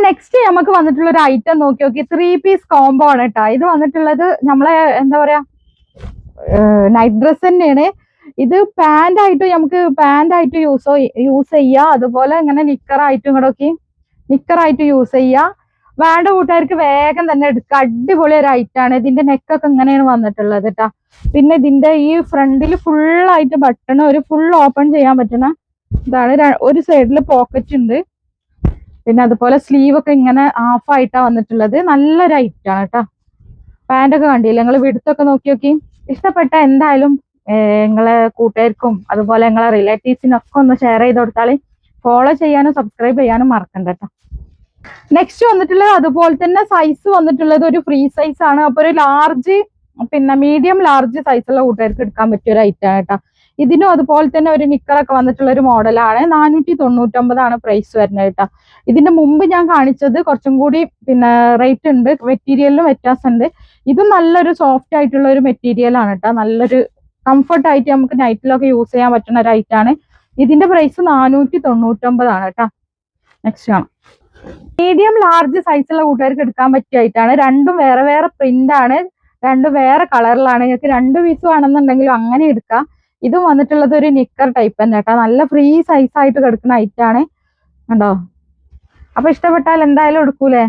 Next നമുക്ക് വന്നിട്ടുള്ള ഒരു ഐറ്റം നോക്കി 3 പീസ് കോംബോ ആണ് കേട്ടോ. ഇത് വന്നിട്ടുള്ളത് നമ്മളെ എന്താ പറയാ നൈറ്റ് ഡ്രസ് തന്നെയാണ്. ഇത് പാന്റ് ആയിട്ട് യൂസ് ചെയ്യാം. അതുപോലെ ഇങ്ങനെ നിക്കറായിട്ടും യൂസ് ചെയ്യാം. വേണ്ട കൂട്ടുകാർക്ക് വേഗം തന്നെ എടുക്കുക. അടിപൊളി ഒരു ഐറ്റാണ്. ഇതിന്റെ നെക്കൊക്കെ ഇങ്ങനെയാണ് വന്നിട്ടുള്ളത് കേട്ടോ. പിന്നെ ഇതിന്റെ ഈ ഫ്രണ്ടിൽ ഫുള്ളായിട്ട് ബട്ടൺ ഒരു ഫുൾ ഓപ്പൺ ചെയ്യാൻ പറ്റുന്ന ഇതാണ്. ഒരു സൈഡിൽ പോക്കറ്റ് ഉണ്ട്. പിന്നെ അതുപോലെ സ്ലീവ് ഒക്കെ ഇങ്ങനെ ഹാഫ് ആയിട്ടാ വന്നിട്ടുള്ളത്. നല്ലൊരു ഐറ്റാണ് കേട്ടോ. പാന്റൊക്കെ കണ്ടില്ല നിങ്ങൾ വിടുത്തൊക്കെ നോക്കി. ഇഷ്ടപ്പെട്ട എന്തായാലും നിങ്ങളെ കൂട്ടുകാർക്കും അതുപോലെ നിങ്ങളെ റിലേറ്റീവ്സിനൊക്കെ ഒന്ന് ഷെയർ ചെയ്ത് കൊടുത്താൽ ഫോളോ ചെയ്യാനും സബ്സ്ക്രൈബ് ചെയ്യാനും മറക്കണ്ട കേട്ടോ. നെക്സ്റ്റ് വന്നിട്ടുള്ളത് അതുപോലെ തന്നെ സൈസ് വന്നിട്ടുള്ളത് ഒരു ഫ്രീ സൈസ് ആണ്. അപ്പൊ ഒരു ലാർജ് പിന്നെ മീഡിയം ലാർജ് സൈസുള്ള കൂട്ടുകാർക്ക് എടുക്കാൻ പറ്റിയ ഒരു ഐറ്റാണ് കേട്ടോ. ഇതിനും അതുപോലെ തന്നെ ഒരു നിക്കറൊക്കെ വന്നിട്ടുള്ള ഒരു മോഡലാണ്. 499 പ്രൈസ് വരുന്നത് കേട്ടോ. ഇതിന്റെ മുമ്പ് ഞാൻ കാണിച്ചത് കുറച്ചും കൂടി പിന്നെ റേറ്റ് ഉണ്ട്, മെറ്റീരിയലിലും വ്യത്യാസമുണ്ട്. ഇതും നല്ലൊരു സോഫ്റ്റ് ആയിട്ടുള്ള ഒരു മെറ്റീരിയൽ ആണ് കേട്ടോ. നല്ലൊരു കംഫർട്ട് ആയിട്ട് നമുക്ക് നൈറ്റിലൊക്കെ യൂസ് ചെയ്യാൻ പറ്റുന്ന ഒരു ഐറ്റാണ്. ഇതിന്റെ പ്രൈസ് 499 കേട്ടോ. നെക്സ്റ്റ് കാണാം. മീഡിയം ലാർജ് സൈസുള്ള കൂട്ടുകാർക്ക് എടുക്കാൻ പറ്റിയ ഐറ്റാണ്. രണ്ടും വേറെ വേറെ പ്രിന്റ് ആണ്, രണ്ടും വേറെ കളറിലാണ്. നിങ്ങൾക്ക് 2 പീസ് വേണമെന്നുണ്ടെങ്കിലും അങ്ങനെ എടുക്കാം. ഇതും വന്നിട്ടുള്ളത് ഒരു നിക്കർ ടൈപ്പ് തന്നെ കേട്ടോ. നല്ല ഫ്രീ സൈസ് ആയിട്ട് കിടക്കുന്ന ഐറ്റാണ് കണ്ടോ. അപ്പൊ ഇഷ്ടപ്പെട്ടാൽ എന്തായാലും എടുക്കൂലേ.